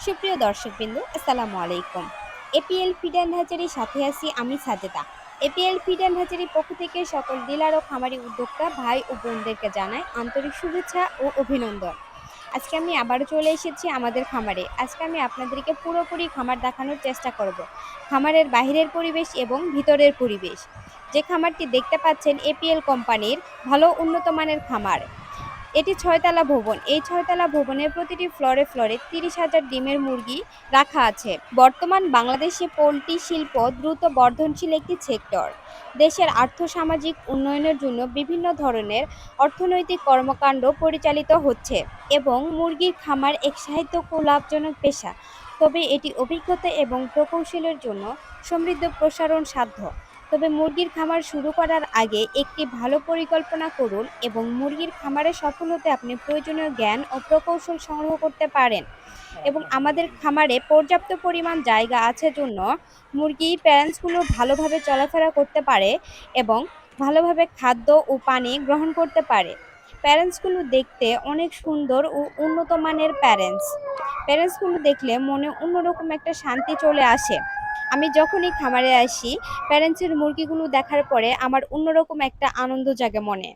সুপ্রিয় দর্শকবৃন্দ, আসসালামু আলাইকুম। এপিএল ফিড অ্যান্ড হ্যাচারির সাথে আছি আমি সাজেদা। এপিএল ফিড অ্যান্ড হ্যাচারির পক্ষ থেকে সকল ডিলার ও খামারি উদ্যোক্তা ভাই ও বোনদেরকে জানাই আন্তরিক শুভেচ্ছা ও অভিনন্দন। আজকে আমি আবারও চলে এসেছি আমাদের খামারে। আজকে আমি আপনাদেরকে পুরোপুরি খামার দেখানোর চেষ্টা করব। খামারের বাহিরের পরিবেশ এবং ভিতরের পরিবেশ। যে খামারটি দেখতে পাচ্ছেন এপিএল কোম্পানির ভালো উন্নত মানের খামার। এটি ৬ তলা ভবন। এই ৬ তলা ভবনের প্রতিটি ফ্লোরে ফ্লোরে ৩০,০০০ ডিমের মুরগি রাখা আছে। বর্তমান বাংলাদেশে পোল্ট্রি শিল্প দ্রুত বর্ধনশীল একটি সেক্টর। দেশের আর্থসামাজিক উন্নয়নের জন্য বিভিন্ন ধরনের অর্থনৈতিক কর্মকাণ্ড পরিচালিত হচ্ছে এবং মুরগির খামার এক সাহিত্যক ও লাভজনক পেশা। তবে এটি অভিজ্ঞতা এবং প্রকৌশলের জন্য সমৃদ্ধ প্রসারণ সাধ্য। তবে মুরগির খামার শুরু করার আগে একটি ভালো পরিকল্পনা করুন এবং মুরগির খামারে সফল হতে আপনি প্রয়োজনীয় জ্ঞান ও প্রকৌশল সংগ্রহ করতে পারেন। এবং আমাদের খামারে পর্যাপ্ত পরিমাণ জায়গা আছে জন্য মুরগি প্যারেন্টসগুলো ভালোভাবে চলাফেরা করতে পারে এবং ভালোভাবে খাদ্য ও পানি গ্রহণ করতে পারে। প্যারেন্টসগুলো দেখতে অনেক সুন্দর ও উন্নত মানের প্যারেন্টসগুলো দেখলে মনে অন্যরকম একটা শান্তি চলে আসে। আমি যখনই খামারে আসি, প্যারেন্টসের মুরগিগুলো দেখার পরে আমার অন্যরকম একটা আনন্দ জাগে মনে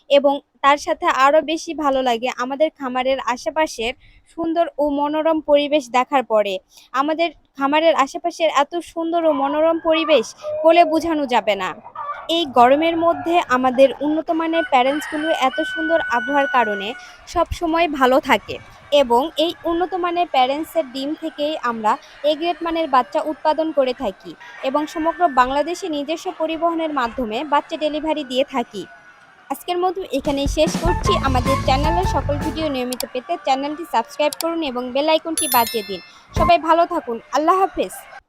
এবং তার সাথে আরও বেশি ভালো লাগে আমাদের খামারের আশেপাশের সুন্দর ও মনোরম পরিবেশ দেখার পরে। আমাদের খামারের আশেপাশের এত সুন্দর ও মনোরম পরিবেশ বলে বোঝানো যাবে না। এই গরমের মধ্যে আমাদের উন্নত মানের প্যারেন্টসগুলো এত সুন্দর আবহাওয়ার কারণে সব সময় ভালো থাকে এবং এই উন্নত মানের প্যারেন্টসের ডিম থেকেই আমরা এ গ্রেড মানের বাচ্চা উৎপাদন করে থাকি এবং সমগ্র বাংলাদেশে নিজস্ব পরিবহনের মাধ্যমে বাচ্চা ডেলিভারি দিয়ে থাকি। আজকের মতো এখানেই শেষ করছি। আমাদের চ্যানেলের সকল ভিডিও নিয়মিত পেতে চ্যানেলটি সাবস্ক্রাইব করুন এবং বেল আইকনটি বাজিয়ে দিন। সবাই ভালো থাকুন। আল্লাহ হাফেজ।